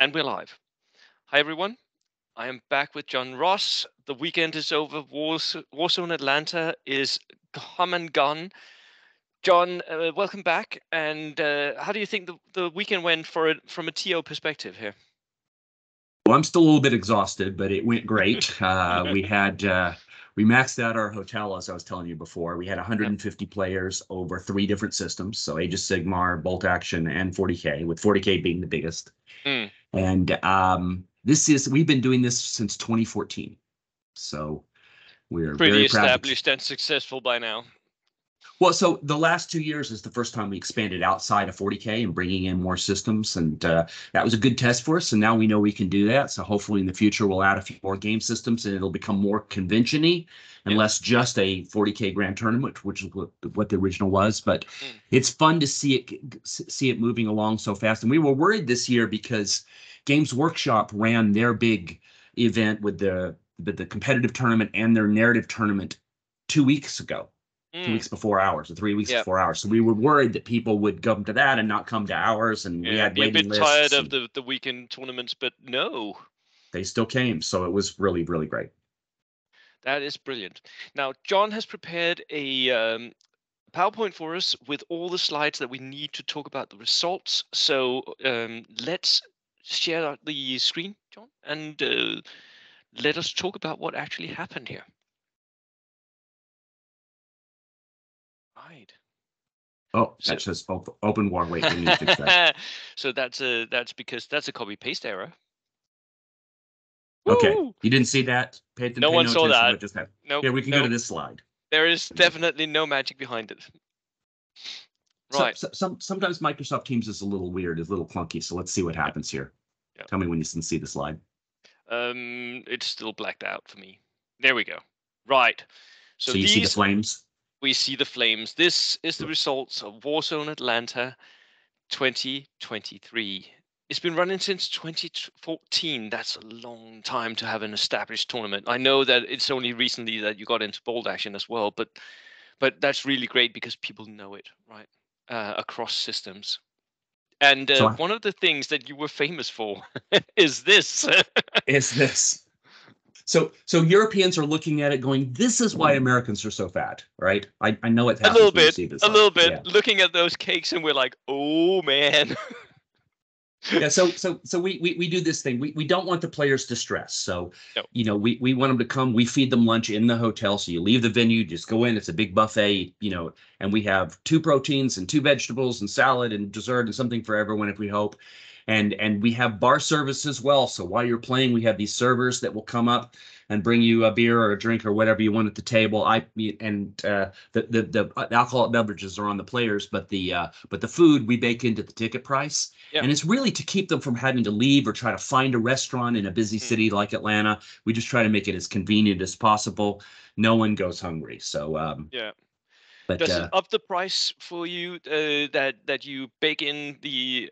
And we're live. Hi, everyone. I am back with John Ross. The weekend is over. Warzone Atlanta is come and gone. John, welcome back. And how do you think the weekend went from a TO perspective here? Well, I'm still a little bit exhausted, but it went great. We maxed out our hotel, as I was telling you before. We had 150 players over 3 different systems, so Age of Sigmar, Bolt Action, and 40K, with 40K being the biggest. And we've been doing this since 2014, so we're pretty very established and successful by now. Well, so the last 2 years is the first time we expanded outside of 40K and bringing in more systems, and that was a good test for us. And now we know we can do that. So hopefully in the future we'll add a few more game systems, and it'll become more convention-y and less just a 40K grand tournament, which is what the original was. But it's fun to see it moving along so fast. And we were worried this year because Games Workshop ran their big event with the competitive tournament and their narrative tournament 2 weeks ago. 2 weeks before ours, or 3 weeks before ours. So we were worried that people would come to that and not come to ours, and we had waiting lists. Tired of the weekend tournaments, but no, they still came. So it was really, really great. That is brilliant. Now, John has prepared a PowerPoint for us with all the slides that we need to talk about the results. So let's share the screen, John, and let us talk about what actually happened here. Right. Oh, that says open war. Wait, we need to fix that. So that's because that's a copy paste error. Okay, you didn't see that. No one saw that. No. Here, we can go to this slide. There is definitely no magic behind it. Right. Sometimes Microsoft Teams is a little weird, is a little clunky. So let's see what happens here. Tell me when you can see the slide. It's still blacked out for me. There we go. Right. So you see the flames? We see the flames. This is the results of Warzone Atlanta 2023. It's been running since 2014. That's a long time to have an established tournament. I know that it's only recently that you got into Bolt Action as well, but that's really great because people know it, right, across systems. And one of the things that you were famous for is this. So Europeans are looking at it going, this is why Americans are so fat, right? I know it happens. A little bit. Yeah. Looking at those cakes and we're like, oh, man. Yeah, so we do this thing. We don't want the players to stress. So, we want them to come. We feed them lunch in the hotel. So you leave the venue, just go in. It's a big buffet, and we have 2 proteins and 2 vegetables and salad and dessert and something for everyone if we hope. And we have bar service as well. So while you're playing, we have these servers that will come up and bring you a beer or a drink or whatever you want at the table. The alcoholic beverages are on the players, but the food we bake into the ticket price. Yep. And it's really to keep them from having to leave or try to find a restaurant in a busy city like Atlanta. We just try to make it as convenient as possible. No one goes hungry. So But does it up the price for you that you bake in the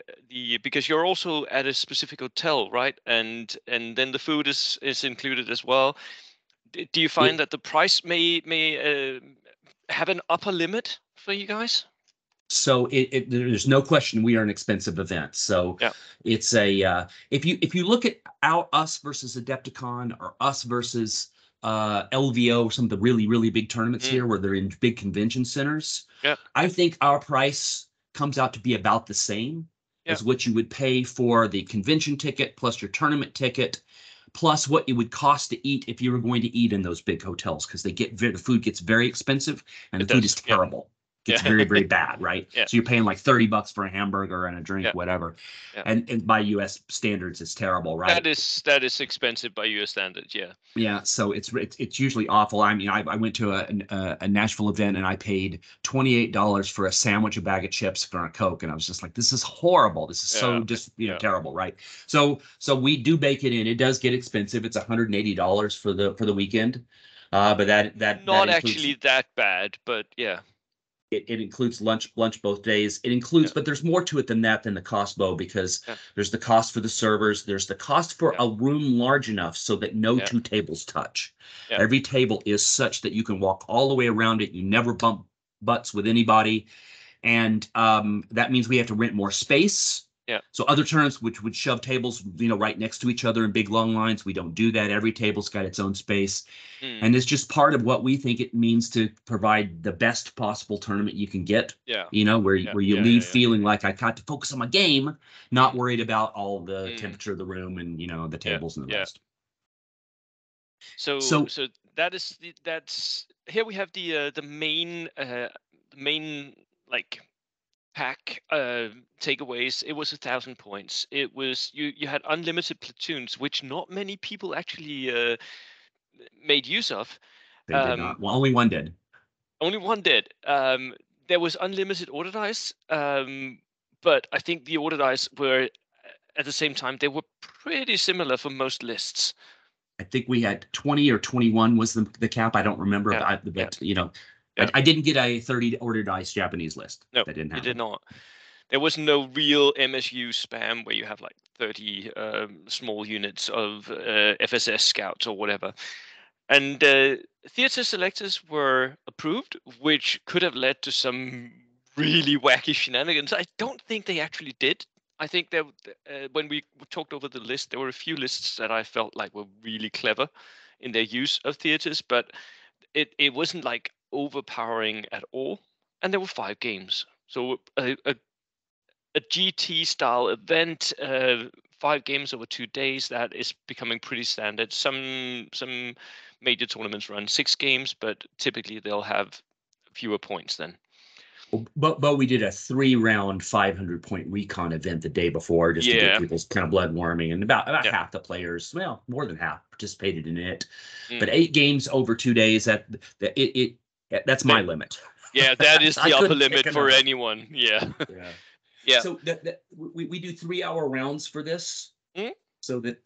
because you're also at a specific hotel, right? And then the food is included as well. Do you find that the price may have an upper limit for you guys? So there's no question we are an expensive event. So it's if you look at us versus Adepticon or us versus LVO, some of the really, really big tournaments here where they're in big convention centers. I think our price comes out to be about the same as what you would pay for the convention ticket plus your tournament ticket, plus what it would cost to eat if you were going to eat in those big hotels, because the food gets very expensive and the food is terrible. Gets very, very bad, right? So you're paying like $30 for a hamburger and a drink, whatever. And by U.S. standards, it's terrible, right? That is expensive by U.S. standards, Yeah, so it's usually awful. I mean, I went to a Nashville event and I paid $28 for a sandwich, a bag of chips, for a Coke, and I was just like, this is horrible. This is so terrible, right? So we do bake it in. It does get expensive. It's $180 for the weekend, but that not actually that bad, but yeah. It includes lunch both days. It includes, but there's more to it than that, than the cost, Bo, because there's the cost for the servers. There's the cost for a room large enough so that no 2 tables touch. Every table is such that you can walk all the way around it. You never bump butts with anybody. And that means we have to rent more space. Yeah. So other tournaments which would shove tables, right next to each other in big long lines, we don't do that. Every table's got its own space. Mm. And it's just part of what we think it means to provide the best possible tournament you can get. Yeah. Where you leave Yeah. feeling like I got to focus on my game, not Mm. worried about all the Mm. temperature of the room and the Yeah. tables and the Yeah. rest. So So that's here we have the main like pack takeaways. It was 1,000 points. It was you had unlimited platoons, which not many people actually made use of. they did Um, not. Well, only one did. Only one did. There was unlimited order dice, but I think the order dice were at the same time they were pretty similar for most lists. I think we had 20 or 21 was the cap. I don't remember, Yeah, but, yeah, but yeah. I didn't get a 30 order dice Japanese list. No, That didn't you did happen. not. There was no real MSU spam where you have like 30 small units of FSS scouts or whatever. And theater selectors were approved, which could have led to some really wacky shenanigans. I don't think they actually did. I think that when we talked over the list, there were a few lists that I felt like were really clever in their use of theaters, but it wasn't like overpowering at all. And there were 5 games, so a GT style event, 5 games over 2 days. That is becoming pretty standard. Some major tournaments run 6 games, but typically they'll have fewer points then. But we did a 3-round 500-point recon event the day before just to get Yeah, people's kind of blood warming, and about yeah, half the players, well, more than half, participated in it. But mm. 8 games over 2 days, that's my That- limit. yeah. That is I the upper couldn't take limit for another. anyone. Yeah, Yeah. yeah. So we do 3-hour rounds for this, Mm? so that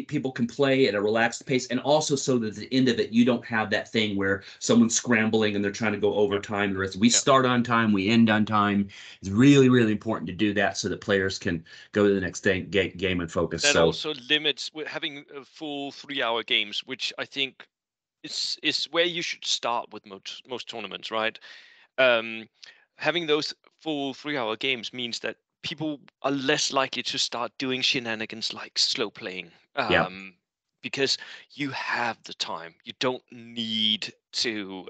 people can play at a relaxed pace, and also so that at the end of it you don't have that thing where someone's scrambling and they're trying to go Yeah, overtime. The rest we yeah. start on time, we end on time. It's really, really important to do that so that players can go to the next day, game and focus. That So also limits with having a full 3-hour games, which I think is where you should start with most tournaments, right? um, Having those full 3-hour games means that people are less likely to start doing shenanigans like slow playing, yeah. because you have the time. You don't need to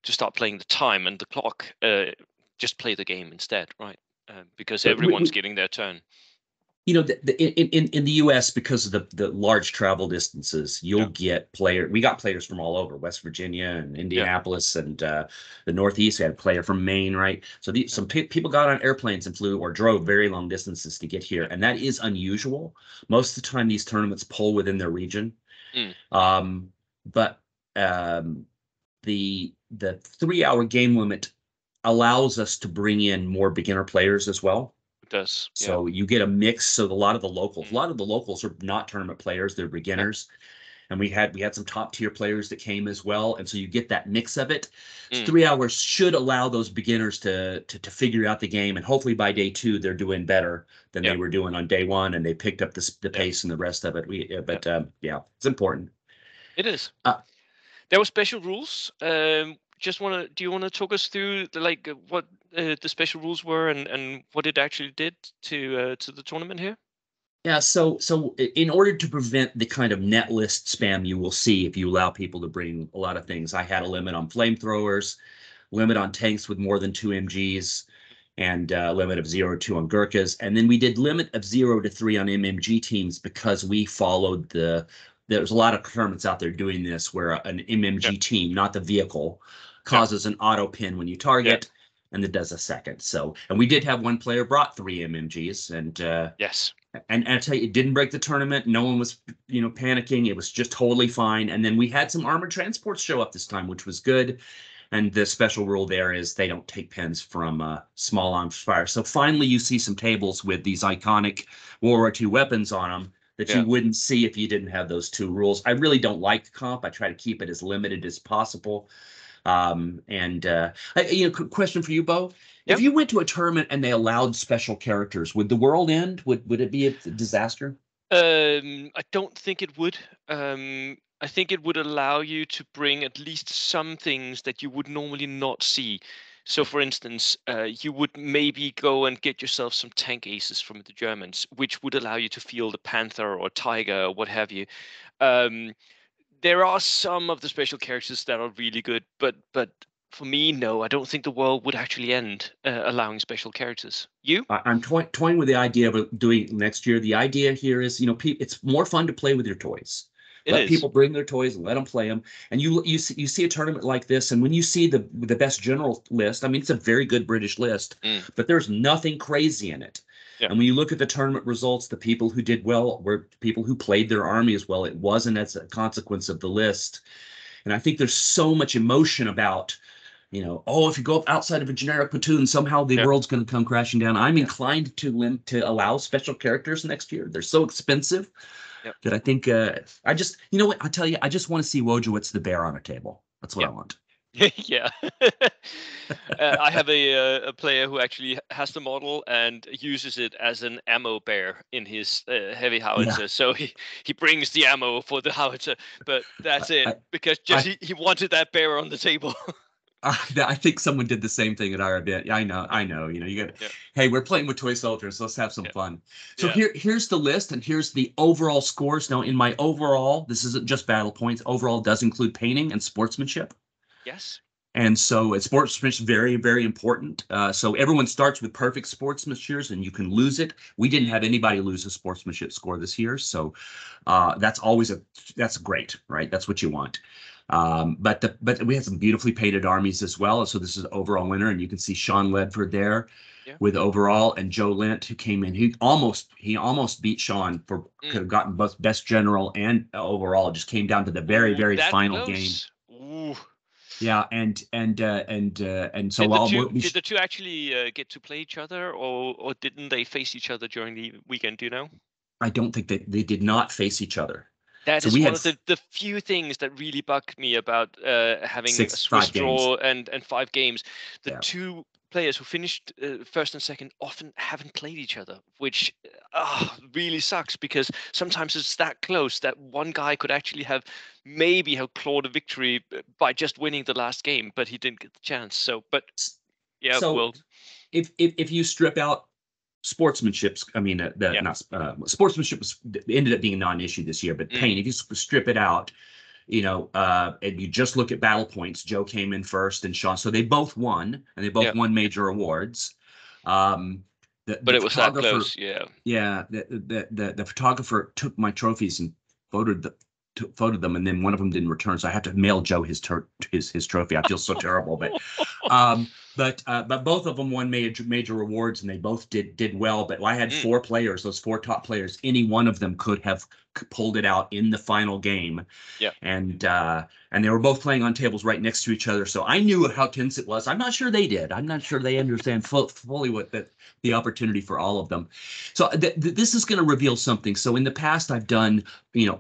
start playing the time and the clock. Just play the game instead, right? Because But everyone's getting their turn. in the U.S., because of the large travel distances, Yeah, you'll get we got players from all over West Virginia and yeah, Indianapolis and the Northeast. We had a player from Maine, right? So yeah. some people got on airplanes and flew or drove very long distances to get here, Yeah. and that is unusual. Most of the time, these tournaments pull within their region, Mm, but the 3-hour game limit allows us to bring in more beginner players as well. it does. Yeah. So you get a mix. So a lot of the locals, a Mm, lot of the locals are not tournament players; they're yeah. beginners. And we had some top tier players that came as well, and so you get that mix of it. So Mm, 3 hours should allow those beginners to figure out the game, and hopefully by day 2 they're doing better than yeah. they were doing on day 1, and they picked up the Yeah. pace and the rest of it. Yeah. Yeah, it's important. It is. Uh, There were special rules. Do you wanna talk us through what the special rules were and what it actually did to the tournament here? Yeah, so in order to prevent the kind of net list spam you will see if you allow people to bring a lot of things, I had a limit on flamethrowers, limit on tanks with more than 2 MGs, and limit of 0 to 2 on Gurkhas. And then we did limit of 0 to 3 on MMG teams because we followed there's a lot of tournaments out there doing this where an Yeah, MMG team, not the vehicle, yeah, causes an auto pin when you yeah. target, and it does a second. So, and we did have one player brought 3 MMGs, Yes. and I tell you, it didn't break the tournament. No one was, panicking. It was just totally fine. And then we had some armored transports show up this time, which was good. And the special rule there is they don't take pens from small arms fire. So finally, you see some tables with these iconic World War II weapons on them that you Yeah. wouldn't see if you didn't have those 2 rules. I really don't like the comp. I try to keep it as limited as possible. Question for you, Bo. Yeah. If you went to a tournament and they allowed special characters, would the world end? Would it be a disaster? I don't think it would. I think it would allow you to bring at least some things that you would normally not see. So, for instance, you would maybe go and get yourself some tank aces from the Germans, which would allow you to field a Panther or Tiger or what have you. Um, there are some of the special characters that are really good, but for me, no, I don't think the world would actually end allowing special characters. You? I'm toying with the idea of doing next year. The idea here is, it's more fun to play with your toys. It Let is. people bring their toys and let them play them. And you see a tournament like this, and when you see the best general list, I mean, it's a very good British list, Mm, but there's nothing crazy in it. yeah. And when you look at the tournament results, the people who did well were people who played their army as well. It wasn't as a consequence of the list. And I think there's so much emotion about, oh, if you go up outside of a generic platoon, somehow the Yeah. world's going to come crashing down. I'm Yeah. inclined to allow special characters next year. They're so expensive Yeah. that I think I just, what, I'll tell you, I just want to see Wojciech the bear on a table. That's what Yeah. I want. Yeah. I have a player who actually has the model and uses it as an ammo bear in his heavy Yeah. howitzer. So he brings the ammo for the howitzer, but that's it I, because just I, he wanted that bear on the table. I think someone did the same thing at our event. Yeah, I know, Yeah. I know. You got, Yeah. hey, we're playing with toy soldiers. Let's have some Yeah. fun. So Yeah. here's the list, and here's the overall scores. Now, in my overall, this isn't just battle points. Overall does include painting and sportsmanship. Yes. And so sportsmanship very, very important. So everyone starts with perfect sportsmanship, and you can lose it. We didn't have anybody lose a sportsmanship score this year, so that's great, right? That's what you want. But we had some beautifully painted armies as well. So this is overall winner, and you can see Sean Ledford there Yeah. with overall, and Joe Lent who came in. He almost beat Sean could Mm. have gotten both best general and overall. It just came down to the very, Ooh, very that final game. close. Ooh. Yeah, and so Did the two we'll be did the two actually get to play each other, or didn't they face each other during the weekend? Do you know? I don't think that they did not face each other. That So is we one had of the few things that really bugged me about having a six, Swiss five games. draw and 5 games. The Yeah. two players who finished first and second often haven't played each other, which really sucks because sometimes it's that close that one guy could actually maybe have clawed a victory by just winning the last game, but he didn't get the chance. So, but yeah, So well, if you strip out sportsmanship, I mean, the yeah, not sportsmanship ended up being a non-issue this year, but mm, pain, if you strip it out, and you just look at battle points, Joe came in first and Sean, so they both won, and they yeah, both won major awards. Um, the but the it was that photographer, close. Yeah. yeah, the photographer took my trophies and photoed the photoed them, and then one of them didn't return, so I have to mail Joe his trophy. I feel so terrible, but both of them won major awards, and they both did well. But I had Mm, four players, those four top players. Any one of them could have pulled it out in the final game, yeah. and they were both playing on tables right next to each other. So I knew how tense it was. I'm not sure they did. I'm not sure they understand fully what the opportunity for all of them. So this is going to reveal something. So in the past, I've done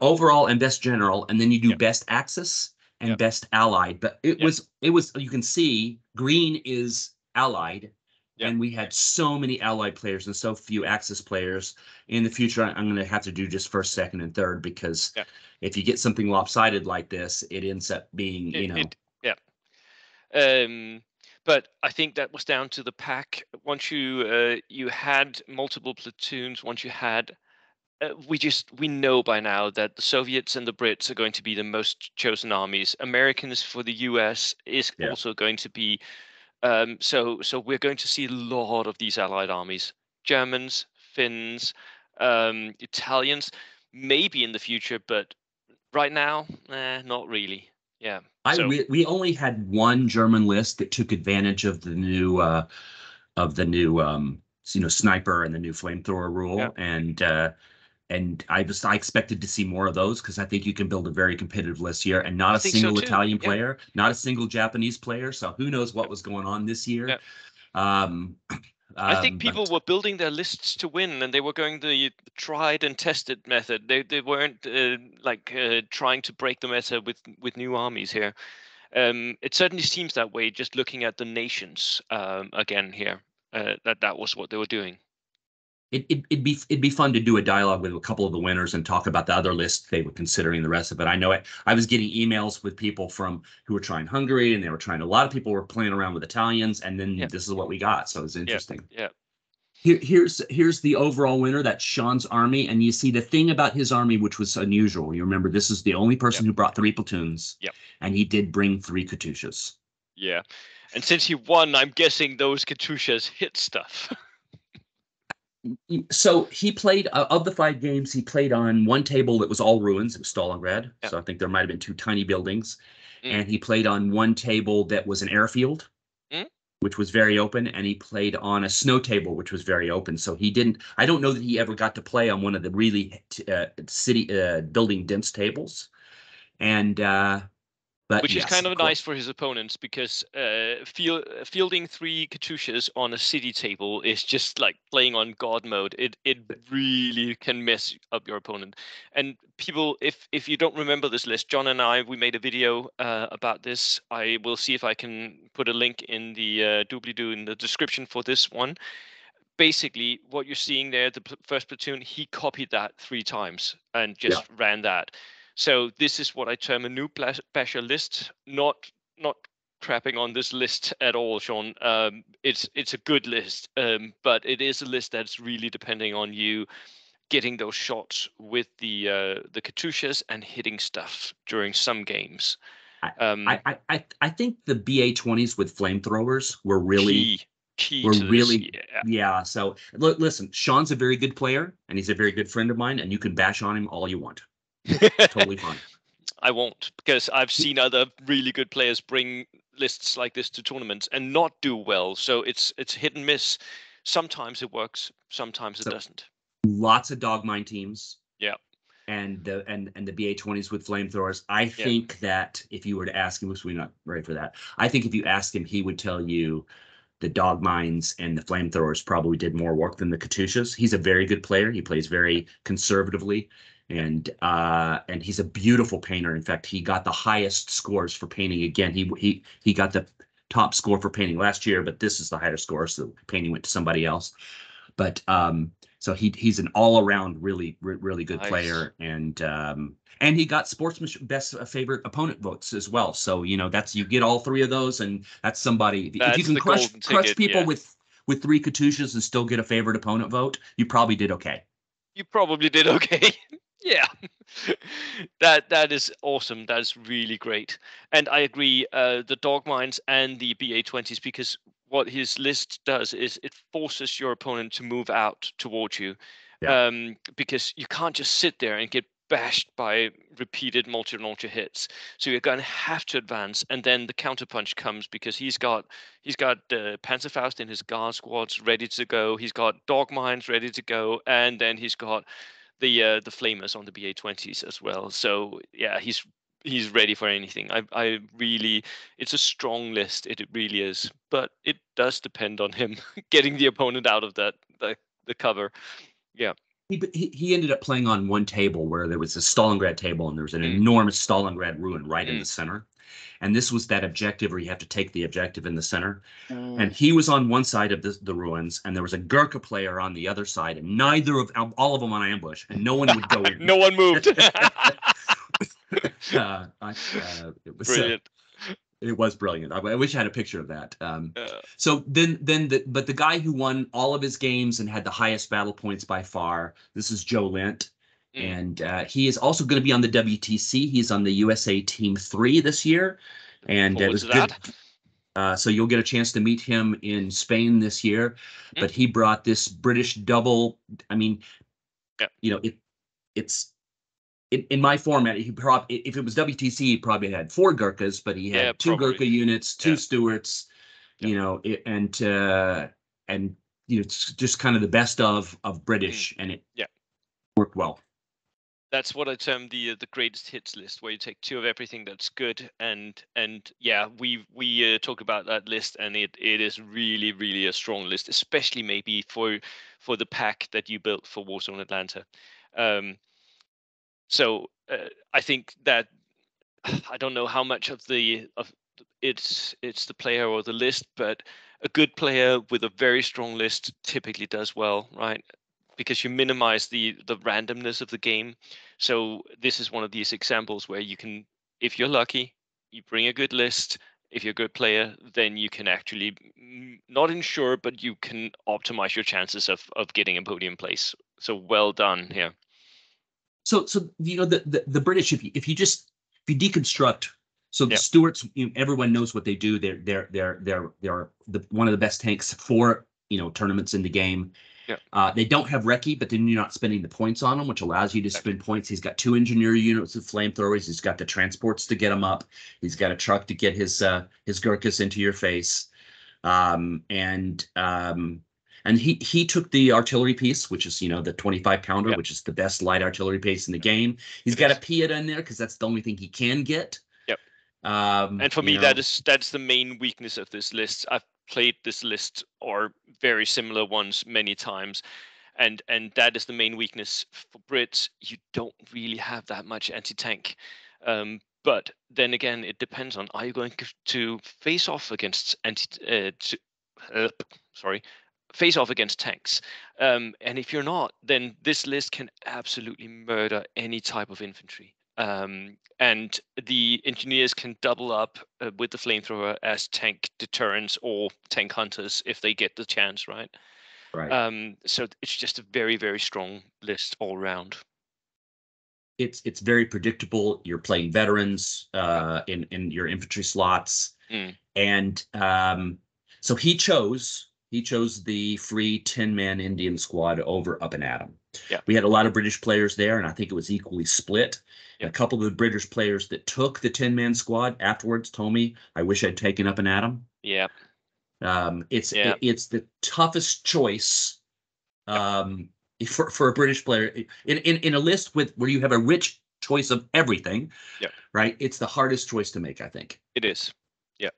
overall and best general, and then you do Yeah. best axis Yeah. and best allied. But it Yeah. was you can see green is allied, Yeah. and we had so many allied players and so few axis players. In the future, I'm going to have to do just first, second, and third, because Yeah. if you get something lopsided like this, it ends up being, It yeah. Um, but I think that was down to the pack. Once you had multiple platoons, once you had we know by now that the Soviets and the Brits are going to be the most chosen armies. Americans for the US is yeah. also going to be so we're going to see a lot of these allied armies. Germans, Finns, Italians, maybe in the future, but right now, not really. Yeah. So We only had one German list that took advantage of the new sniper and the new flamethrower yeah, rule, and I expected to see more of those, because I think you can build a very competitive list here, and not I a think so single too. Italian Yeah. player, not a single Japanese player. So who knows what Yep. was going on this year? Yeah. Um, I think people but were building their lists to win, and they were going the tried and tested method. They weren't trying to break the meta with new armies here. It certainly seems that way, just looking at the nations again here. That was what they were doing. it'd be fun to do a dialogue with a couple of the winners and talk about the other lists they were considering, the rest of it. I know I was getting emails with people who were trying Hungary, and they were trying. A lot of people were playing around with Italians, and then this is what we got. So it's interesting. Yeah. Here's the overall winner. That's Sean's army, and you see the thing about his army, which was unusual. You remember, this is the only person who brought 3 platoons. Yep. And he did bring 3 Katyushas. Yeah, and since he won, I'm guessing those Katyushas hit stuff. So he played, of the 5 games, he played on one table that was all ruins. It was Stalingrad. Yep. So I think there might have been 2 tiny buildings. And he played on one table that was an airfield, which was very open. And he played on a snow table, which was very open. So he didn't, I don't know that he ever got to play on one of the really city building dense tables. And, but which is kind of nice for his opponents, because fielding 3 Katyushas on a city table is just like playing on God mode. It really can mess up your opponent. And people, if you don't remember this list, John and we made a video about this. I will see if I can put a link in the doobly-doo in the description for this one. Basically, what you're seeing there, the first platoon, he copied that 3 times and just ran that. So this is what I term a noob basher list. Not crapping on this list at all, Sean. It's a good list, but it is a list that's really depending on you getting those shots with the Katyushas and hitting stuff during some games. I think the BA-20s with flamethrowers were really key to really this. Yeah. So look, listen, Sean's a very good player, and he's a very good friend of mine, and you can bash on him all you want. Totally fine. I won't, because I've seen other really good players bring lists like this to tournaments and not do well. So it's hit and miss. Sometimes it works, sometimes it doesn't. Lots of dogmine teams. Yeah. And the BA-20s with flamethrowers. I think that if you were to ask him, we're not ready for that. I think if you asked him, he would tell you the dog mines and the flamethrowers probably did more work than the Katyushas. He's a very good player. He plays very conservatively, and he's a beautiful painter. In fact, he got the highest scores for painting. Again, he got the top score for painting last year, but this is the higher score, so painting went to somebody else. But so he's an all-around really good player, and he got sportsmanship best favorite opponent votes as well. So that's, you get all 3 of those, and that's somebody. If you can crush people with 3 Katyushas and still get a favorite opponent vote, you probably did okay. You probably did okay. Yeah, that is awesome. That is really great, and I agree. The dog mines and the BA-20s, because what his list does is it forces your opponent to move out towards you, because you can't just sit there and get bashed by repeated multi-launcher hits. So you're going to have to advance, and then the counterpunch comes, because he's got Panzerfaust in his guard squads ready to go. He's got dog mines ready to go, and then he's got the flamers on the BA-20s as well. So yeah, he's ready for anything. I really, it's a strong list. It really is, but it does depend on him getting the opponent out of the cover. Yeah. He ended up playing on one table where there was a Stalingrad table, and there was an enormous Stalingrad ruin right in the center. And this was that objective where you have to take the objective in the center. And he was on one side of the ruins, and there was a Gurkha player on the other side, and all of them on ambush, and no one would go in. No one moved. It was brilliant. It was brilliant. I wish I had a picture of that. So but the guy who won all of his games and had the highest battle points by far, this is Joe Lint. And he is also going to be on the WTC. He's on the USA Team 3 this year. And it was good. So you'll get a chance to meet him in Spain this year. But he brought this British double. I mean, it's in my format. If it was WTC, he probably had 4 Gurkhas, but he had 2 Gurkha units, 2 Stuarts, and it's just kind of the best of British, and it worked well. That's what I term the greatest hits list, where you take 2 of everything that's good, and we talk about that list, and it is really a strong list, especially maybe for the pack that you built for Warzone Atlanta. So I think that I don't know how much of it's the player or the list, but a good player with a very strong list typically does well, right? because you minimize the randomness of the game. So this is one of these examples where you can, if you're lucky, you bring a good list. If you're a good player, then you can actually not ensure, but you can optimize your chances of getting a podium place. So well done here. So the British, if you deconstruct, so the Stuarts, everyone knows what they do. They're one of the best tanks for tournaments in the game. Yeah. They don't have recce, but then you're not spending the points on them, which allows you to spend points. He's got 2 engineer units of flamethrowers. He's got the transports to get them up. He's got a truck to get his Gurkhas into your face. And he took the artillery piece, which is the 25 pounder, which is the best light artillery piece in the game. He's got a Pieta in there because that's the only thing he can get. Yep. And for me, that's the main weakness of this list. I've played this list or very similar ones many times, and that is the main weakness for Brits. You don't really have that much anti-tank. But then again, it depends on, are you going to face off against face off against tanks? And if you're not, then this list can absolutely murder any type of infantry. And the engineers can double up with the flamethrower as tank deterrents or tank hunters if they get the chance, right? Right. So it's just a very, very strong list all around. It's very predictable. You're playing veterans in your infantry slots, and so he chose the free 10-man Indian squad over Up and Atom. Yeah. We had a lot of British players there, and I think it was equally split. Yeah. A couple of the British players that took the 10-man squad afterwards told me, "I wish I'd taken Up and Atom." Yeah. It's the toughest choice for a British player in a list where you have a rich choice of everything. Yeah. Right. It's the hardest choice to make, I think. It is. Yeah,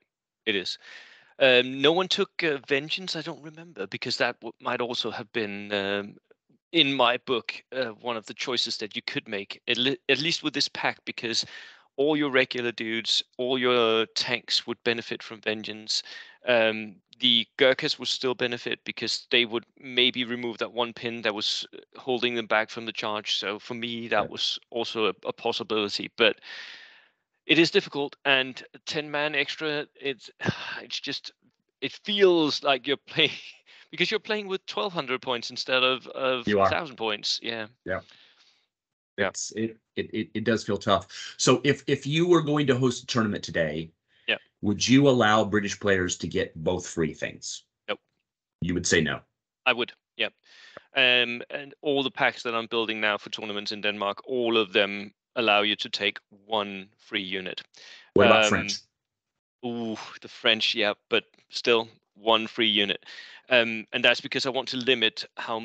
it is. No one took Vengeance. I don't remember, because that might also have been in my book one of the choices that you could make, at least with this pack, because all your regular dudes, all your tanks would benefit from Vengeance. The Gurkhas would still benefit because they would maybe remove that one pin that was holding them back from the charge. So for me, that was also a possibility. But it is difficult, and 10-man extra, it's just, it feels like you're playing because you're playing with 1,200 points instead of 1,000 points. Yeah. It does feel tough. So if you were going to host a tournament today, would you allow British players to get both free things? Nope. You would say no. I would. Yeah. And all the packs that I'm building now for tournaments in Denmark, all of them allow you to take one free unit. What about French? Ooh, the French, yeah, but still one free unit. And that's because I want to limit how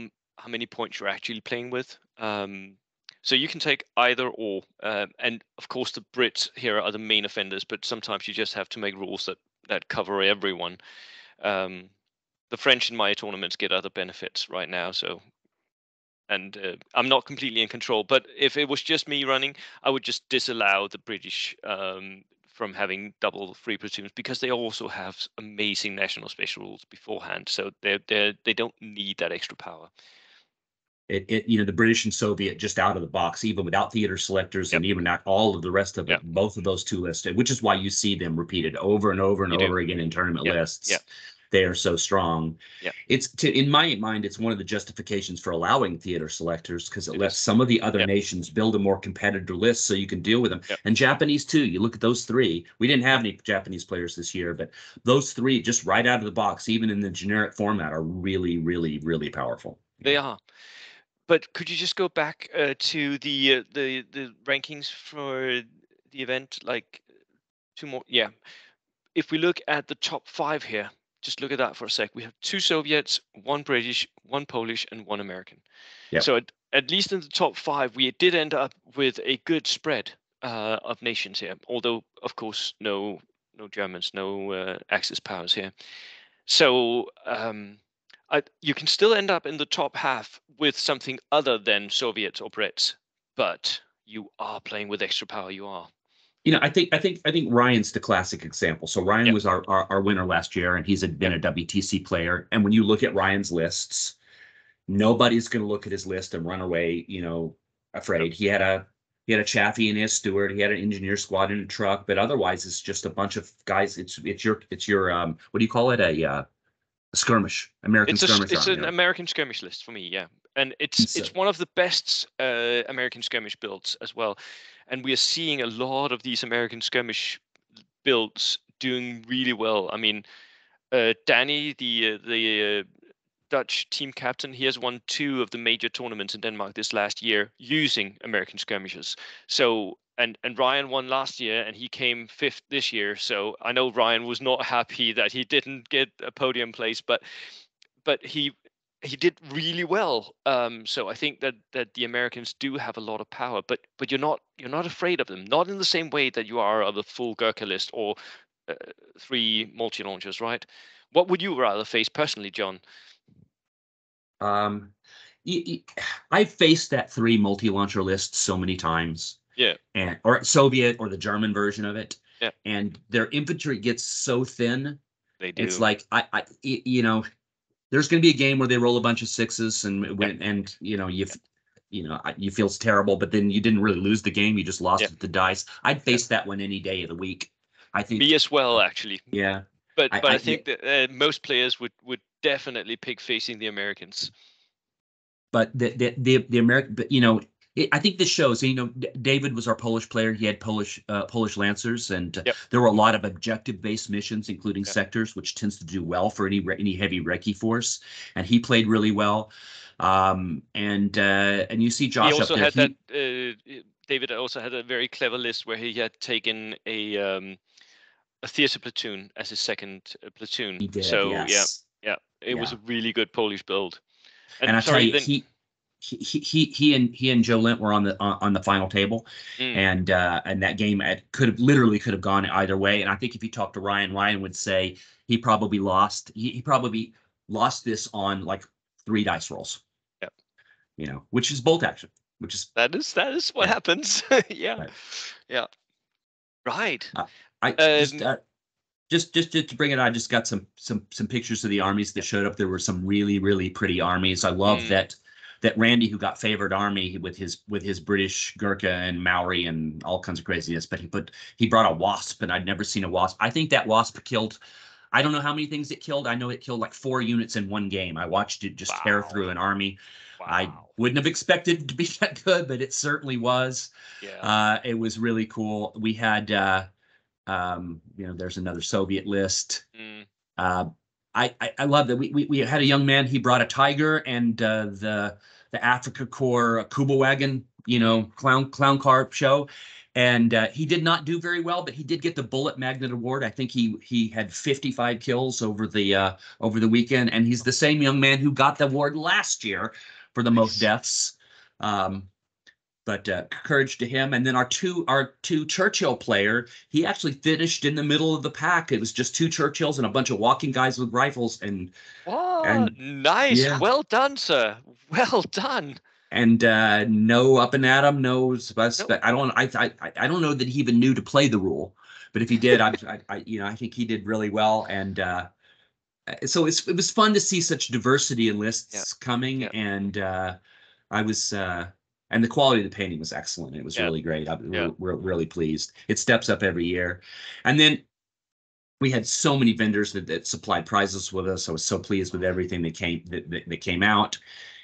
many points you're actually playing with. So you can take either or. And of course, the Brits here are the main offenders, but sometimes you just have to make rules that cover everyone. The French in my tournaments get other benefits right now, so. And I'm not completely in control, but if it was just me running, I would just disallow the British from having double free platoons, because they also have amazing national special rules beforehand, so they don't need that extra power. The British and Soviet just out of the box, even without theater selectors, and even not all of the rest of it, both of those two lists, which is why you see them repeated over and over and over again in tournament lists. Yeah. They are so strong. Yeah. In my mind, it's one of the justifications for allowing theater selectors, because it lets some of the other nations build a more competitive list so you can deal with them. And Japanese too. You look at those three. We didn't have any Japanese players this year, but those three just right out of the box, even in the generic format, are really, really, really powerful. They are. But could you just go back to the rankings for the event, like two more? Yeah. If we look at the top 5 here, just look at that for a sec. We have 2 Soviets, 1 British, 1 Polish, and 1 American. Yep. So at least in the top 5, we did end up with a good spread of nations here. Although, of course, no Germans, no Axis powers here. So you can still end up in the top half with something other than Soviets or Brits, but you are playing with extra power. You are. I think Ryan's the classic example. So Ryan was our winner last year, and he's been a WTC player. And when you look at Ryan's lists, Nobody's going to look at his list and run away, afraid. He had a Chaffee and his steward. He had an engineer squad in a truck, but otherwise it's just a bunch of guys. It's your what do you call it? A skirmish, American skirmish It's army. an American skirmish list for me, yeah, and And it's so, one of the best American skirmish builds as well, and we are seeing a lot of these American skirmish builds doing really well. I mean, Danny, the Dutch team captain, he has won 2 of the major tournaments in Denmark this last year using American skirmishes. So and Ryan won last year and he came 5th this year. So I know Ryan was not happy that he didn't get a podium place, but he did really well. So I think that the Americans do have a lot of power, but you're not afraid of them, not in the same way that you are of a full Gurkha list or 3 multi launchers, right? What would you rather face personally, John? um, I've faced that 3 multi-launcher list so many times, Yeah, and or Soviet or the German version of it, yeah, and their infantry gets so thin. they It's do. like there's going to be a game where they roll a bunch of 6s and Yeah, when and you feel terrible, but then you didn't really lose the game. You just yeah, lost with the dice. I'd yeah. face that one any day of the week. I Me think, as well, actually. yeah, But I yeah, think that most players would definitely pick facing the Americans. but the American, but I think this shows. David was our Polish player. He had Polish Lancers, and Yep, there were a lot of objective-based missions, including yeah. sectors, which tends to do well for any heavy recce force. And he played really well. And you see He Josh up also there. had that. David also had a very clever list where he had taken a theater platoon as his second platoon. He did, So yeah, yes, yeah, it was yeah. a really good Polish build. And And I tell sorry, you, then. he and Joe Lent were on the final table, Mm, and that game could have gone either way. And I think if you talk to Ryan, Ryan would say he probably lost. He probably lost this on like 3 dice rolls, yeah, which is bolt action, which is that is what yeah. happens. Yeah, Right. yeah, right. Uh, I just Um, just to bring it, I just got some pictures of the armies that yeah, showed up. There were some really really pretty armies. I love mm, that Randy, who got favored army with his British Gurkha and Maori and all kinds of craziness, but he brought a wasp, and I'd never seen a wasp. I think that wasp killed. I don't know how many things it killed. I know it killed like 4 units in one game. I watched it just tear wow, through an army. I wow. wouldn't have expected it to be that good, but it certainly was. Yeah. It was really cool. We had there's another Soviet list. Mm, Uh, I love that we had a young man. He brought a tiger and the Africa Corps Kuba wagon, mm. clown car show, and he did not do very well, but he did get the Bullet Magnet Award. I think he had 55 kills over the weekend, and he's the same young man who got the award last year for the most Nice. deaths. Um, but courage to him. And then our two Churchill player, he actually finished in the middle of the pack. It was just 2 Churchills and a bunch of walking guys with rifles, What? and Nice. yeah, Well done, sir. Well done. and no up and at 'em, no. No. I don't know that he even knew to play the rule, but if he did, I think he did really well. And so it was fun to see such diversity in Yeah. lists coming, Yeah. and I was and the quality of the painting was excellent. It was Yeah. really great. Yeah. We're really pleased. It steps up every year, and then we had so many vendors that supplied prizes with us. I was so pleased with everything that came out,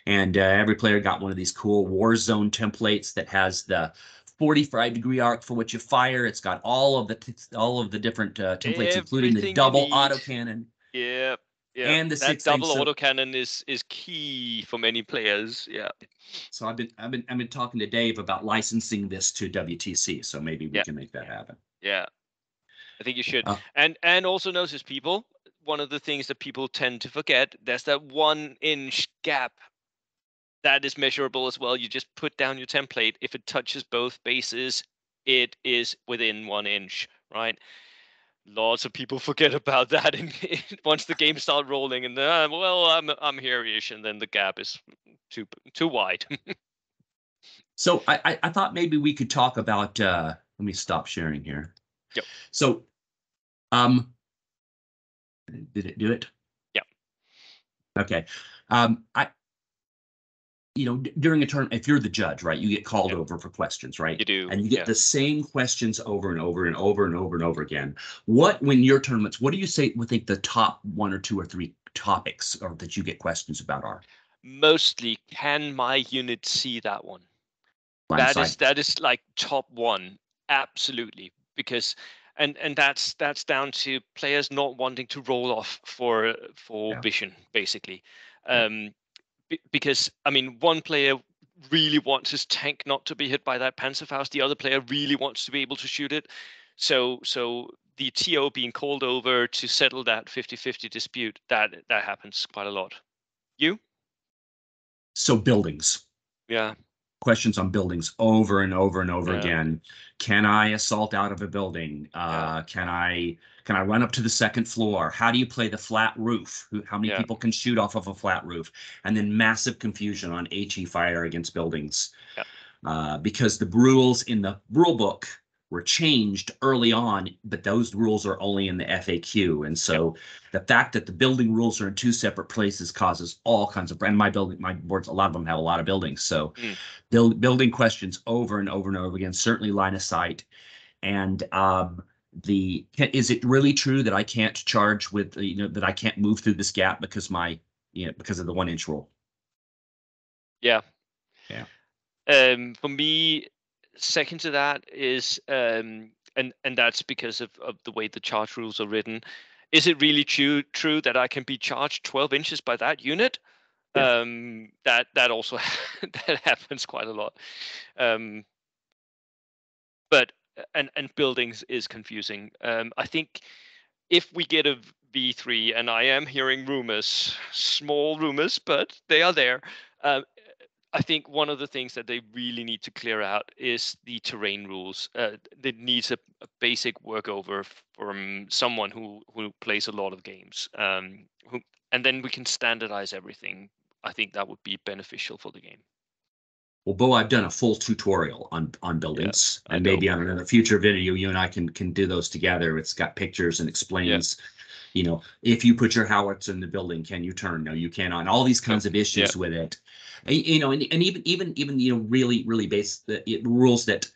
and every player got one of these cool Warzone templates that has the 45-degree arc for what you fire. It's got all of the different templates, including the Everything you double need. autocannon Yeah. Yeah. and the That 6 things. double So autocannon is key for many players. Yeah. so I've been talking to Dave about licensing this to WTC. So maybe we Yeah. can make that happen. Yeah. I think you should. Uh, And also notice, people, one of the things that people tend to forget, there's that 1-inch gap that is measurable as well. You just put down your template. If it touches both bases, it is within 1 inch, right? Lots of people forget about that, and once the game starts rolling, and well, I'm here-ish, and then the gap is too wide. so I thought maybe we could talk about. Let me stop sharing here. Yep. So um, did it do it? Yeah. Okay. I during a tournament, if you're the judge, right, you get called Yeah, over for questions, right? you do. And you get Yeah. the same questions over and over and over and over and over again. When your tournaments, what do you say would think the top one or two or three topics or that you get questions about are? Mostly, can my unit see that one? Line of That sight. is like top one, absolutely. Because and that's down to players not wanting to roll off for Yeah. vision, basically. Yeah. Um, because I mean, one player really wants his tank not to be hit by that Panzerfaust. The other player really wants to be able to shoot it. So the TO being called over to settle that 50-50 dispute, that happens quite a lot. You? So buildings. Yeah. Questions on buildings over and over and over Yeah. again. Can I assault out of a building? Yeah. Can I run up to the second floor? How do you play the flat roof? How many Yeah. people can shoot off of a flat roof? And then massive confusion on HE fire against buildings. Yeah. Because the rules in the rule book were changed early on, but those rules are only in the FAQ. And Yeah. so the fact that the building rules are in two separate places causes all kinds of, and my boards, a lot of them have a lot of buildings. So Mm. building questions over and over and over again, certainly line of sight. And is it really true that I can't charge with, that I can't move through this gap because because of the 1 inch rule? Yeah. Yeah. For me, second to that is and that's because of the way the charge rules are written. Is it really true that I can be charged 12 inches by that unit? Yeah. That also that happens quite a lot. Um, but and buildings is confusing. I think if we get a V3, and I am hearing rumors, small rumors, but they are there. Uh, I think one of the things that they really need to clear out is the terrain rules. That needs a basic workover from someone who plays a lot of games. And then we can standardize everything. I think that would be beneficial for the game. Well, Bo, I've done a full tutorial on Yeah, buildings, I and know. maybe on another future video, you and I can do those together. It's got pictures and Yeah, explains, if you put your howitzer in the building, can you turn? No, you cannot. And all these no, kinds of yeah, issues with it. And even really really basic rules that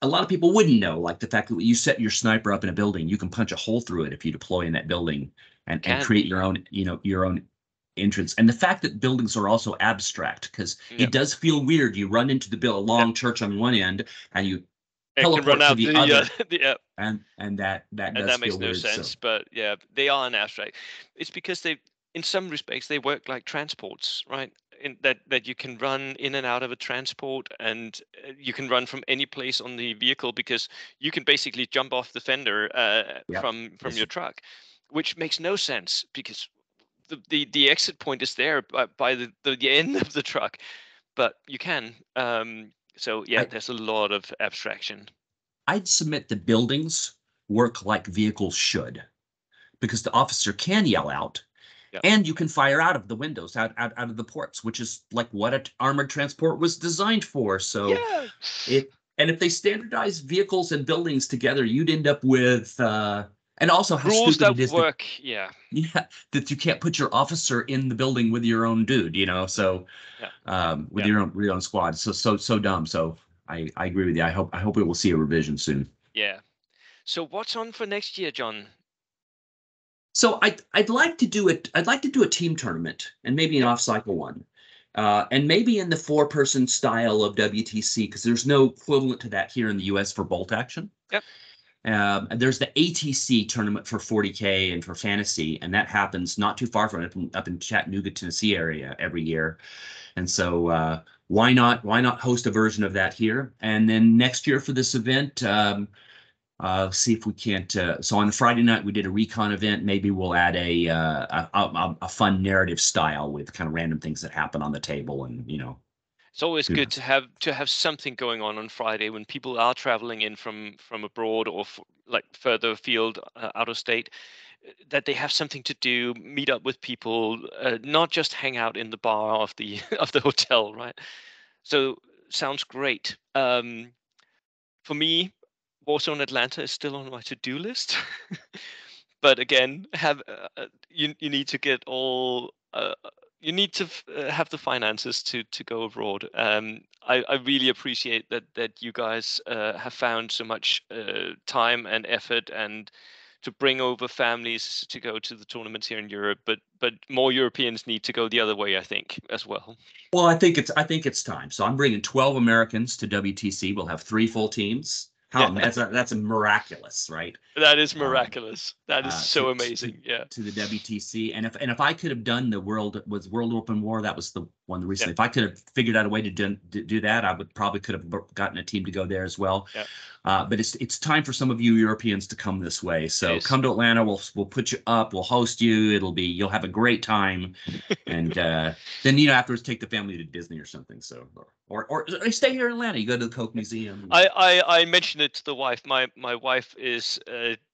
a lot of people wouldn't know, like the fact that you set your sniper up in a building, you can punch a hole through it if you deploy in that building and can. create your own entrance. And the fact that buildings are also abstract, because Yeah, it does feel weird. You run into a yeah. long church on one end and you It can run teleport to out the the other, the and that and does that feel makes no weird. So sense. But yeah, they are an abstract. It's because they, in some respects, they work like transports, right? In that you can run in and out of a transport, and you can run from any place on the vehicle because you can basically jump off the fender yeah. from Yes. your truck, which makes no sense because the exit point is there by the end of the truck, but you can. So yeah, I there's a lot of abstraction. I'd submit the buildings work like vehicles should, because the officer can yell out Yeah. and you can fire out of the windows, out of the ports, which is like what an armored transport was designed for. So Yeah. it and if they standardize vehicles and buildings together, you'd end up with and also how Rules stupid that it is that work. Yeah. yeah, that you can't put your officer in the building with your own dude, so Yeah. with Yeah. your own squad. So dumb. So I agree with you. I hope we will see a revision soon. Yeah. So what's on for next year, John? So I'd like to do a team tournament and maybe an Yep. off cycle one. And maybe in the 4-person style of WTC, because there's no equivalent to that here in the US for bolt action. Yep. And there's the ATC tournament for 40K and for fantasy, and that happens not too far from up in Chattanooga, Tennessee area every year. And so why not host a version of that here? And then next year for this event, see if we can't. So on the Friday night we did a recon event. Maybe we'll add a fun narrative style with kind of random things that happen on the table, and It's always who good knows. to have something going on Friday when people are traveling in from abroad or like further afield, out of state, that they have something to do, meet up with people, not just hang out in the bar of the of the hotel, right? So sounds great. For me, Warzone Atlanta is still on my to-do list. But again, have you need to get all you need to have the finances to go abroad. I really appreciate that you guys have found so much time and effort and to bring over families to go to the tournaments here in Europe. But more Europeans need to go the other way, I think, as well. Well, I think it's time. So I'm bringing 12 Americans to WTC. We'll have 3 full teams. Yeah, How that's a miraculous, right? that is Um, miraculous. That is to, so to amazing. Yeah, to the WTC. And if I could have done the World Open War, that was the one yeah, recently. If I could have figured out a way to do that, I would probably could have gotten a team to go there as well. yeah. But it's time for some of you Europeans to come this way. It So is. come to Atlanta. We'll put you up. We'll host you. You'll have a great time. And then afterwards take the family to Disney or something. So or stay here in Atlanta. You go to the Coke Museum. I mentioned it to the wife. My wife is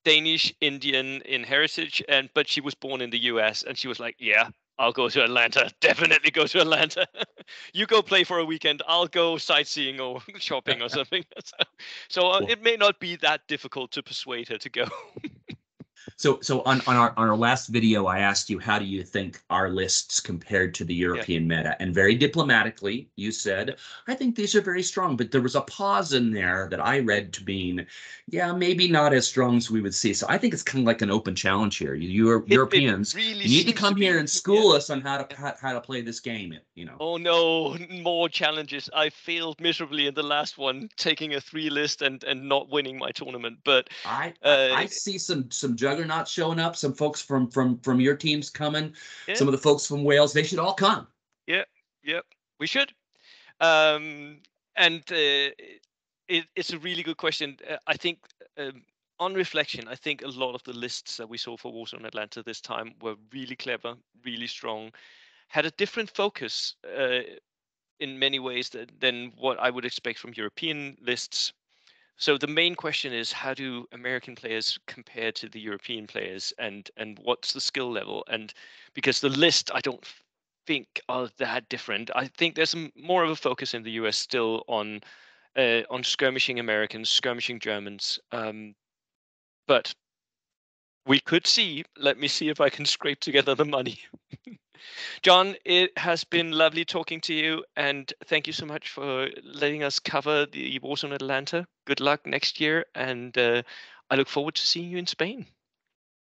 Danish Indian in heritage, but she was born in the U.S. and she was like, "Yeah, I'll go to Atlanta. Definitely go to Atlanta. You go play for a weekend. I'll go sightseeing or shopping or something." So Well, it may not be that difficult to persuade her to go. So on our last video, I asked you, how do you think our lists compared to the Yeah, European meta? And very diplomatically, you said, I think these are very strong. But there was a pause in there that I read to mean, yeah, maybe not as strong as we would see. So I think it's kind of like an open challenge here. You are it Europeans, really you need to seems to come here be. and Yeah. school us on how to play this game. Oh no, more challenges. I failed miserably in the last one, taking a 3 list and not winning my tournament. But I, I uh, I see some juggernauts showing up, some folks from your teams coming, yeah, some of the folks from Wales. They should all come. yeah, yeah, we should. Um, and it's a really good question. I think on reflection, I think a lot of the lists that we saw for Warzone Atlanta this time were really clever, really strong, had a different focus in many ways than what I would expect from European lists. So the main question is, how do American players compare to the European players, and what's the skill level? And because the list, I don't think are that different. I think there's more of a focus in the US still on skirmishing Americans, skirmishing Germans. But we could see. Let me see if I can scrape together the money. John, it has been lovely talking to you, and thank you so much for letting us cover the Warzone Atlanta. Good luck next year, and I look forward to seeing you in Spain.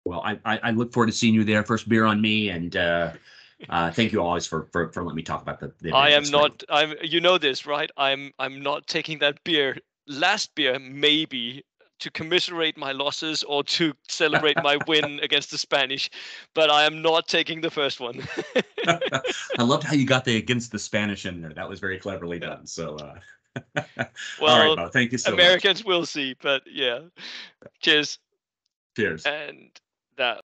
Well, I look forward to seeing you there. First beer on me, and thank you always for letting me talk about the I event. am It's great. not. I'm. You know this, right? I'm not taking that beer. Last beer, maybe to commiserate my losses or to celebrate my win against the Spanish, but I am not taking the first one. I loved how you got the against the Spanish in there. That was very cleverly Yeah. done. So, all right, Well, Bo. Thank you so much. Americans will see, but yeah. Cheers. Cheers. And that